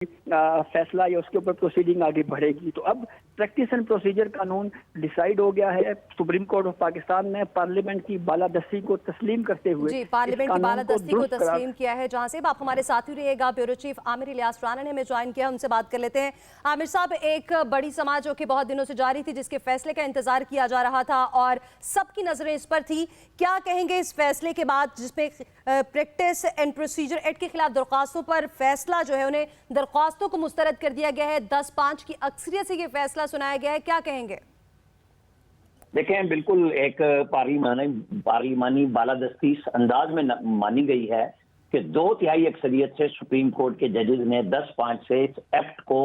फैसला या उसके ऊपर प्रोसीडिंग आगे बढ़ेगी। तो अब प्रैक्टिस एंड प्रोसीजर कानून डिसाइड हो गया है। सुप्रीम कोर्ट ऑफ पाकिस्तान ने पार्लियामेंट की बालादस्ती को तस्लीम करते हुए जी, पार्लियामेंट की बालादस्ती को तस्लीम किया है। जहां से आप हमारे साथ ही रहिएगा, ब्यूरो चीफ आमिर इलियास राणा ने हमें ज्वाइन किया, उनसे बात कर लेते हैं। आमिर साहब, एक बड़ी समाज जो कि बहुत दिनों से जारी थी, जिसके फैसले का इंतजार किया जा रहा था और सबकी नजरें इस पर थी, क्या कहेंगे इस फैसले के बाद जिसमें प्रैक्टिस एंड प्रोसीजर एक्ट के खिलाफ दरख्वास्तों पर फैसला जो है, उन्हें दरख्वास्तों को मुस्तरद कर दिया गया है, 10-5 की अक्सरियत से ये फैसला सुनाया गया है, क्या कहेंगे? देखें, बिल्कुल एक पार्लिमानी बालादस्ती इस अंदाज में मानी गई है कि 2/3 अक्सरियत से सुप्रीम कोर्ट के जजेस ने 10-5 से इस एक्ट को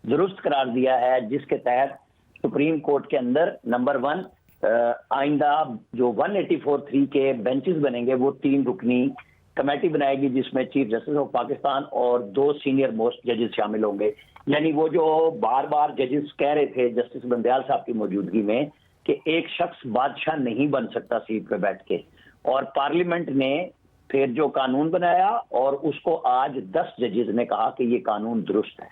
दुरुस्त करार दिया है, जिसके तहत सुप्रीम कोर्ट के अंदर नंबर 1 आइंदा जो 184(3) के बेंचेस बनेंगे वो 3 रुकनी कमेटी बनाएगी, जिसमें चीफ जस्टिस ऑफ पाकिस्तान और 2 सीनियर मोस्ट जजेस शामिल होंगे। यानी वो जो बार बार जजेस कह रहे थे जस्टिस बंदयाल साहब की मौजूदगी में कि एक शख्स बादशाह नहीं बन सकता सीट पे बैठ के, और पार्लियामेंट ने फिर जो कानून बनाया और उसको आज 10 जजेस ने कहा कि ये कानून दुरुस्त है।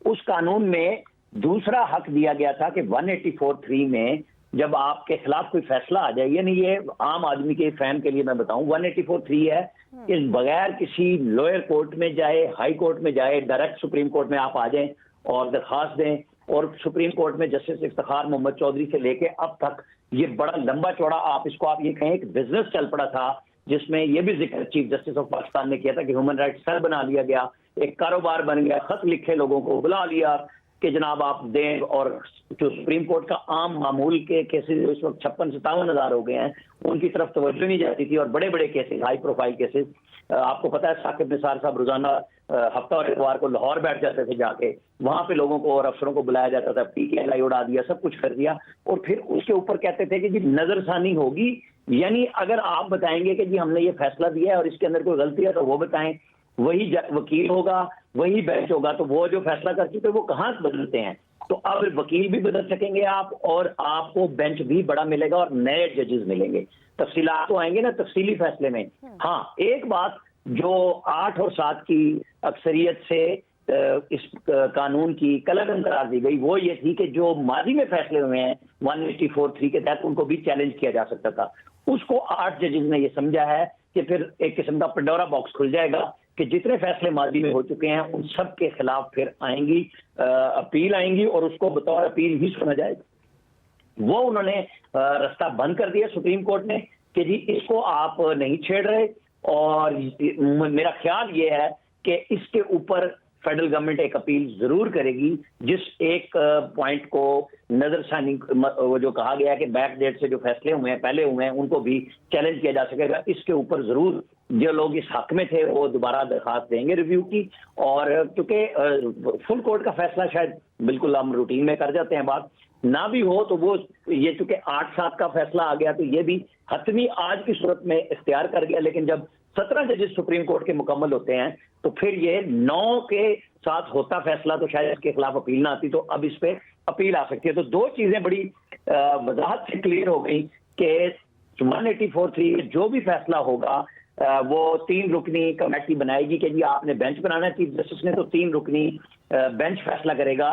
उस कानून में दूसरा हक दिया गया था कि 184(3) में जब आपके खिलाफ कोई फैसला आ जाए, यानी ये आम आदमी के फहम के लिए मैं बताऊं, 184(3) है कि बगैर किसी लोअर कोर्ट में जाए, हाई कोर्ट में जाए, डायरेक्ट सुप्रीम कोर्ट में आप आ जाएं और दरखास्त दें। और सुप्रीम कोर्ट में जस्टिस इफ्तिखार मोहम्मद चौधरी से लेके अब तक ये बड़ा लंबा चौड़ा आप ये कहें एक बिजनेस चल पड़ा था, जिसमें ये भी जिक्र चीफ जस्टिस ऑफ पाकिस्तान ने किया था कि ह्यूमन राइट्स सेल बना लिया गया, एक कारोबार बन गया, खत लिखे लोगों को बुला लिया कि जनाब आप दें। और जो सुप्रीम कोर्ट का आम मामूल के केसेस इस वक्त 56-57 हज़ार हो गए हैं, उनकी तरफ तवज्जो नहीं जाती थी, और बड़े बड़े केसेस, हाई प्रोफाइल केसेस, आपको पता है साकिब निसार साहब रोजाना हफ्ता और इतवार को लाहौर बैठ जाते थे, जाके वहां पे लोगों को और अफसरों को बुलाया जाता था, PTI उड़ा दिया, सब कुछ कर दिया, और फिर उसके ऊपर कहते थे कि जी नजरसानी होगी, यानी अगर आप बताएंगे कि जी हमने ये फैसला दिया है और इसके अंदर कोई गलती है तो वो बताएं, वही वकील होगा, वही बेंच होगा, तो वो जो फैसला कर चुके वो कहाँ बदलते हैं। तो अब वकील भी बदल सकेंगे आप, और आपको बेंच भी बड़ा मिलेगा और नए जजेस मिलेंगे। तफसीलात तो आएंगे ना तफसीली फैसले में। हाँ, एक बात जो 8 और 7 की अक्सरियत से इस कानून की कलअदम करार दी गई, वो ये थी कि जो माजी में फैसले हुए हैं 184(3) के तहत, उनको भी चैलेंज किया जा सकता था। उसको 8 जजेस ने ये समझा है कि फिर एक किस्म का पंडोरा बॉक्स खुल जाएगा कि जितने फैसले माजी में हो चुके हैं उन सब के खिलाफ फिर आएंगी अपील आएंगी, और उसको बतौर अपील ही सुना जाएगा। वो उन्होंने रास्ता बंद कर दिया सुप्रीम कोर्ट ने कि जी इसको आप नहीं छेड़ रहे, और मेरा ख्याल ये है कि इसके ऊपर फेडरल गवर्नमेंट एक अपील जरूर करेगी, जिस एक पॉइंट को नजरसानी वो जो कहा गया है कि बैक डेट से जो फैसले हुए हैं, पहले हुए हैं, उनको भी चैलेंज किया जा सकेगा। इसके ऊपर जरूर जो लोग इस हक में थे वो दोबारा दरखास्त देंगे रिव्यू की, और क्योंकि फुल कोर्ट का फैसला शायद बिल्कुल हम रूटीन में कर जाते हैं, बात ना भी हो तो वो ये चूंकि 8-7 का फैसला आ गया तो ये भी हतमी आज की सूरत में इख्तियार कर गया, लेकिन जब 17 जजेस सुप्रीम कोर्ट के मुकम्मल होते हैं तो फिर ये 9 के साथ होता फैसला तो शायद इसके खिलाफ अपील ना आती, तो अब इस पे अपील आ सकती है। तो 2 चीजें बड़ी वजाहत से क्लियर हो गई कि 184(3) जो भी फैसला होगा वो 3 रुकनी कमेटी बनाएगी कि जी आपने बेंच बनाना है, चीफ जस्टिस ने, तो 3 रुकनी बेंच फैसला करेगा,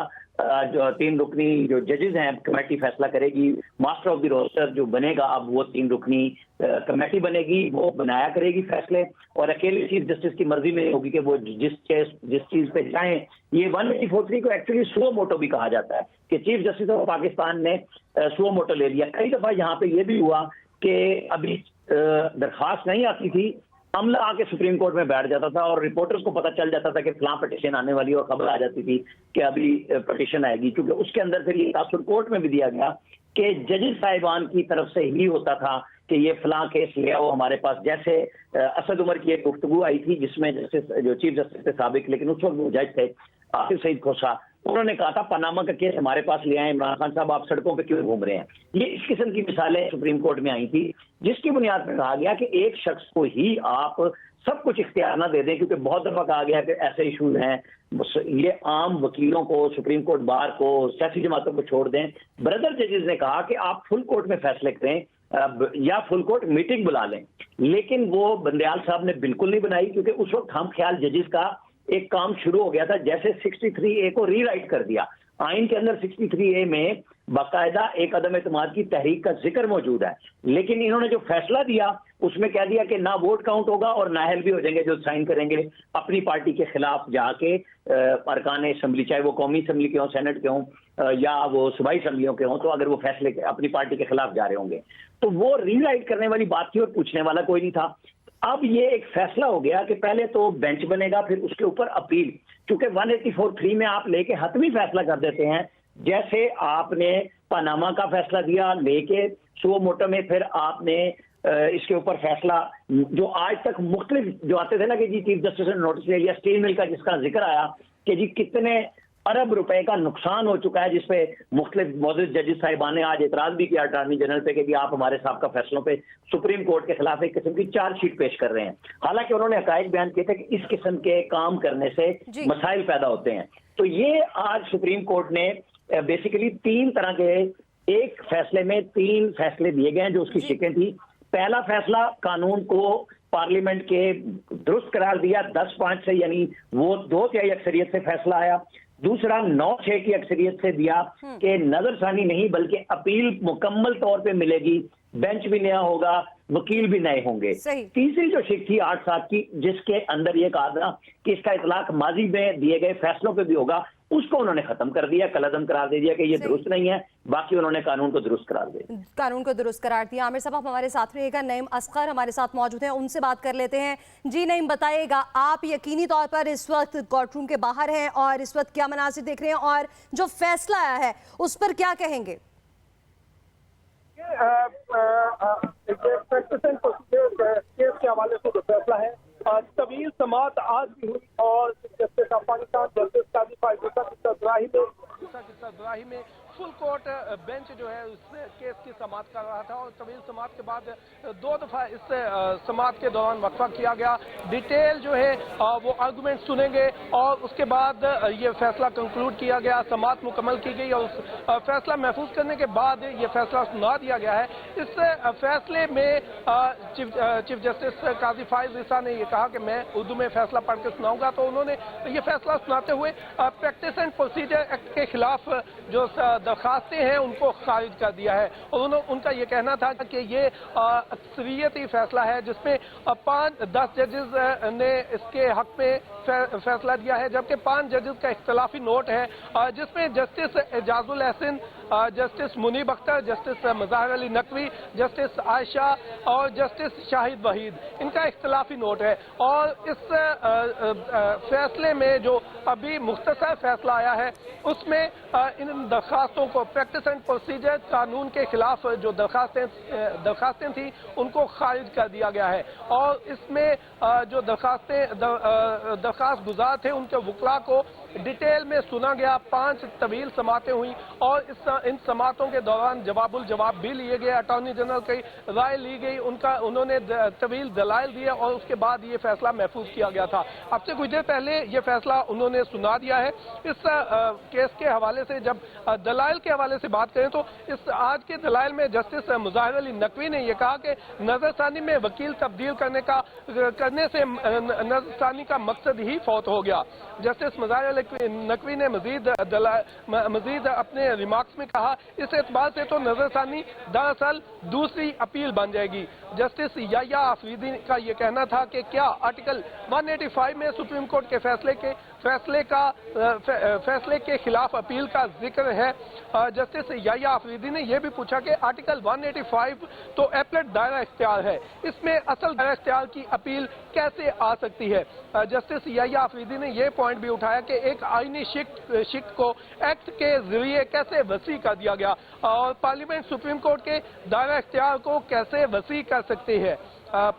जो 3 रुकनी जो जजेस हैं कमेटी फैसला करेगी, मास्टर ऑफ द रोस्टर जो बनेगा अब वो 3 रुकनी कमेटी बनेगी, वो बनाया करेगी फैसले, और अकेले चीफ जस्टिस की मर्जी में होगी कि वो जिस चीज पे चाहें। ये 184(3) को एक्चुअली सुओ मोटो भी कहा जाता है कि चीफ जस्टिस ऑफ पाकिस्तान ने सुओ मोटो ले लिया। कई दफा यहाँ पे ये भी हुआ कि अभी दरखास्त नहीं आती थी, अमला आके सुप्रीम कोर्ट में बैठ जाता था और रिपोर्टर्स को पता चल जाता था कि फलां पिटीशन आने वाली, और खबर आ जाती थी कि अभी पिटीशन आएगी, क्योंकि उसके अंदर फिर ये तासुर कोर्ट में भी दिया गया कि जजेस साहिबान की तरफ से ही होता था कि ये फलां केस ले आओ हमारे पास। जैसे असद उमर की एक गुफ्तगू आई थी जिसमें जस्टिस जो चीफ जस्टिस थे साबिक, लेकिन उस वक्त वो जज थे आसिफ सईद खोसा, उन्होंने कहा था पनामा का केस हमारे पास ले आए, इमरान खान साहब आप सड़कों पे क्यों घूम रहे हैं। ये इस किस्म की मिसालें सुप्रीम कोर्ट में आई थी, जिसकी बुनियाद पर कहा गया कि एक शख्स को ही आप सब कुछ इख्तियार ना दे दें, क्योंकि बहुत दफा कहा गया कि ऐसे इशूज हैं, ये आम वकीलों को, सुप्रीम कोर्ट बार को, सियासी जमातों को छोड़ दें। ब्रदर जजेस ने कहा कि आप फुल कोर्ट में फैसले करें या फुल कोर्ट मीटिंग बुला लें, लेकिन वो बंदयाल साहब ने बिल्कुल नहीं बनाई, क्योंकि उस वक्त हम ख्याल जजेस का ایک کام شروع ہو گیا تھا، جیسے 63A کو ری رائٹ کر دیا۔ آئین کے اندر 63A میں باقاعدہ ایک عدم اعتماد کی تحریک کا ذکر موجود ہے، لیکن انہوں نے جو فیصلہ دیا اس میں کہہ دیا کہ نہ ووٹ کاؤنٹ ہوگا اور نااہل بھی ہو جائیں گے جو سائن کریں گے اپنی پارٹی کے خلاف جا کے ارکان اسمبلی، چاہے وہ قومی اسمبلی کے ہوں، سینٹ کے ہوں یا وہ صوبائی اسمبلیوں کے ہوں، تو اگر وہ فیصلے اپنی پارٹی کے خلاف جا رہے ہوں گے تو وہ ری رائٹ کرنے والی بات تھی اور پوچھنے والا کوئی نہیں تھا۔ اب یہ ایک فیصلہ ہو گیا کہ پہلے تو بینچ بنے گا، پھر اس کے اوپر اپیل، چونکہ 184(3) میں آپ لے کے حتمی فیصلہ کر دیتے ہیں، جیسے آپ نے پاناما کا فیصلہ دیا لے کے سو موٹو میں، پھر آپ نے اس کے اوپر فیصلہ جو آج تک مختلف جو آتے تھے نا کہ جی چیف جسٹس نے نوٹس لے لیا، اسٹیل مل کا جس کا ذکر آیا کہ جی کتنے ارب روپے کا نقصان ہو چکا ہے، جس پہ مختلف معزز ججز صاحبان نے آج اعتراض بھی کیا اٹارنی جنرل پہ کہ آپ ہمارے سابقہ فیصلوں پہ سپریم کورٹ کے خلاف ایک قسم کی چارج شیٹ پیش کر رہے ہیں، حالانکہ انہوں نے حقائق بیان کیے تھے کہ اس قسم کے کام کرنے سے مسائل پیدا ہوتے ہیں۔ تو یہ آج سپریم کورٹ نے بیسیکلی 3 طرح کے ایک فیصلے میں 3 فیصلے دیے گئے ہیں جو اس کی شکیں تھی۔ پہلا فیصلہ قانون کو پارلیمنٹ کے درست قرار دیا 10-5 سے، یعنی وہ 2/3 اکثریت سے فیصلہ آیا۔ دوسرا 9-6 کی اکثریت سے دیا کہ نظر ثانی نہیں بلکہ اپیل مکمل طور پہ ملے گی، بینچ بھی نیا ہوگا، وکیل بھی نئے ہوں گے۔ تیسری جو شک تھی 8-7 کی، جس کے اندر یہ کہا تھا کہ اس کا اطلاق ماضی میں دیے گئے فیصلوں پہ بھی ہوگا، اس کو انہوں نے ختم کر دیا، کالعدم قرار دے دیا کہ یہ درست نہیں ہے، باقی انہوں نے قانون کو درست قرار دیا۔ قانون کو درست قرار دیا۔ عامر صاحب آپ ہمارے ساتھ رہیے گا، نعیم اصغر ہمارے ساتھ موجود ہیں، ان سے بات کر لیتے ہیں۔ جی نعیم، بتائیے گا، آپ یقینی طور پر اس وقت کورٹ روم کے باہر ہیں اور اس وقت کیا مناظر دیکھ رہے ہیں اور جو فیصلہ آیا ہے اس پر کیا کہیں گے؟ کیس کے حوالے سے جو فیصلہ ہے، طویل سماعت آج بھی ہوئی اور جسٹس آف پاکستان جسٹس قاضی فائز میں فل کورٹ بینچ جو ہے اس کیس کی سماعت کر رہا تھا اور طویل سماعت کے بعد 2 دفعہ اس سماعت کے دوران وقفہ کیا گیا۔ ڈیٹیل جو ہے وہ آرگومنٹ سنیں گے اور اس کے بعد یہ فیصلہ کنکلوڈ کیا گیا، سماعت مکمل کی گئی اور اس فیصلہ محفوظ کرنے کے بعد یہ فیصلہ سنا دیا گیا ہے۔ اس فیصلے میں چیف جسٹس قاضی فائز عیسیٰ نے یہ کہا کہ میں اردو میں فیصلہ پڑھ کے سناؤں گا، تو انہوں نے یہ فیصلہ سناتے ہوئے پریکٹس اینڈ پروسیجر ایکٹ کے خلاف جو درخواستیں ہیں ان کو خارج کر دیا ہے، اور ان کا یہ کہنا تھا کہ یہ اکثریتی فیصلہ ہے جس میں 10 ججز نے اس کے حق میں فیصلہ دیا ہے، جبکہ 5 ججز کا اختلافی نوٹ ہے جس میں جسٹس اعجاز الحسن، جسٹس منیب اختر، جسٹس مظاہر علی نقوی، جسٹس عائشہ اور جسٹس شاہد وحید، ان کا اختلافی نوٹ ہے۔ اور اس فیصلے میں جو ابھی مختصر فیصلہ آیا ہے اس میں ان درخواستوں کو پریکٹس اینڈ پروسیجر قانون کے خلاف جو درخواستیں تھیں ان کو خارج کر دیا گیا ہے، اور اس میں جو درخواست گزار تھے ان کے وکلاء کو ڈیٹیل میں سنا گیا۔ 5 طویل سماعتیں ہوئیں اور ان سماعتوں کے دوران جواب الجواب بھی لیے گئے، اٹارنی جنرل کی رائے لی گئی، انہوں نے طویل دلائل دیے اور اس کے بعد یہ فیصلہ محفوظ کیا گیا تھا۔ اب سے کچھ دیر پہلے یہ فیصلہ انہوں نے سنا دیا ہے۔ اس کیس کے حوالے سے جب دلائل کے حوالے سے بات کریں تو اس آج کے دلائل میں جسٹس مظاہر علی نقوی نے یہ کہا کہ نظر ثانی میں وکیل تبدیل کرنے سے نظر ثانی کا مقصد ہی فوت ہو گیا۔ جسٹس مظاہر علی نقوی نے مزید اپنے ریمارکس میں کہا اس اعتبار سے تو نظر ثانی دراصل دوسری اپیل بن جائے گی۔ جسٹس یحییٰ آفریدی کا یہ کہنا تھا کہ کیا آرٹیکل 185 میں سپریم کورٹ کے فیصلے کے خلاف اپیل کا ذکر ہے۔ جسٹس یحییٰ آفریدی نے یہ بھی پوچھا کہ آرٹیکل 185 تو ایپلیٹ دائرہ اختیار ہے، اس میں اصل دائرہ اختیار کی اپیل کیسے آ سکتی ہے؟ جسٹس یحییٰ آفریدی نے یہ پوائنٹ بھی اٹھایا کہ ایک آئینی شک کو ایکٹ کے ذریعے کیسے وسیع کر دیا گیا اور پارلیمنٹ سپریم کورٹ کے دائرہ اختیار کو کیسے وسیع کر سکتی ہے۔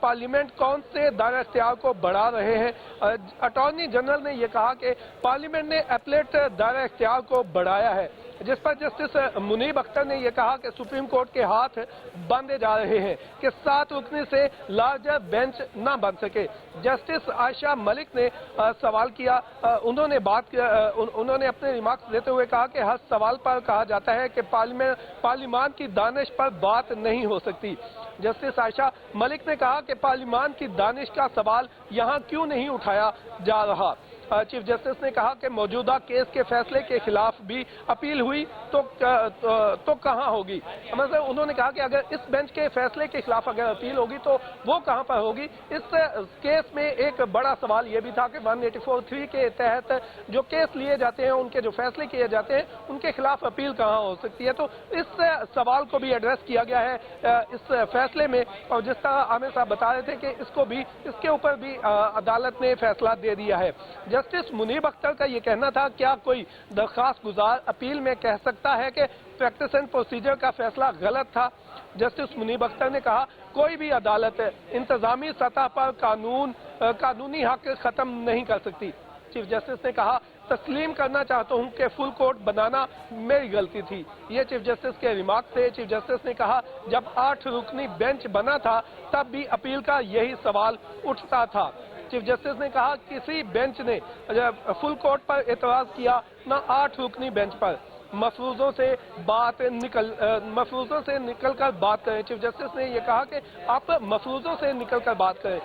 پارلیمنٹ کون سے دائرہ اختیار کو بڑھا رہے ہیں؟ اٹارنی جنرل نے یہ کہا کہ پارلیمنٹ نے ایپلیٹ دائرہ اختیار کو بڑھایا ہے، جس پر جسٹس منیب اختر نے یہ کہا کہ سپریم کورٹ کے ہاتھ باندھے جا رہے ہیں کہ 7 رکنی سے لارجر بینچ نہ بن سکے۔ جسٹس عائشہ ملک نے سوال کیا، انہوں نے اپنے ریمارکس دیتے ہوئے کہا کہ ہر سوال پر کہا جاتا ہے کہ پارلیمان کی دانش پر بات نہیں ہو سکتی۔ جسٹس عائشہ ملک نے کہا کہ پارلیمان کی دانش کا سوال یہاں کیوں نہیں اٹھایا جا رہا؟ चीफ जस्टिस ने कहा कि मौजूदा केस के फैसले के खिलाफ भी अपील हुई तो कहां होगी। मतलब उन्होंने कहा कि अगर इस बेंच के फैसले के खिलाफ अगर अपील होगी तो वो कहां पर होगी। इस केस में एक बड़ा सवाल ये भी था कि 184(3) के तहत जो केस लिए जाते हैं, उनके जो फैसले किए जाते हैं, उनके खिलाफ अपील कहां हो सकती है। तो इस सवाल को भी एड्रेस किया गया है इस फैसले में। और जिस तरह आमिर साहब बता रहे थे कि इसके ऊपर भी अदालत ने फैसला दे दिया है। जस्टिस मुनीब अख्तर का ये कहना था, क्या कोई दरख्वास्त गुजार अपील में कह सकता है कि प्रैक्टिस एंड प्रोसीजर का फैसला गलत था। जस्टिस मुनीब अख्तर ने कहा, कोई भी अदालत इंतजामी सतह पर कानूनी हक खत्म नहीं कर सकती। चीफ जस्टिस ने कहा, तस्लीम करना चाहता हूं कि फुल कोर्ट बनाना मेरी गलती थी। ये चीफ जस्टिस के रिमार्क थे। चीफ जस्टिस ने कहा, जब 8 रुकनी बेंच बना था तब भी अपील का यही सवाल उठता था। चीफ जस्टिस ने कहा, किसी बेंच ने फुल कोर्ट पर एतराज किया, न 8 रुकनी बेंच पर। मफरूजों से निकल कर बात करें। चीफ जस्टिस ने यह कहा कि आप मफरूजों से निकल कर बात करें।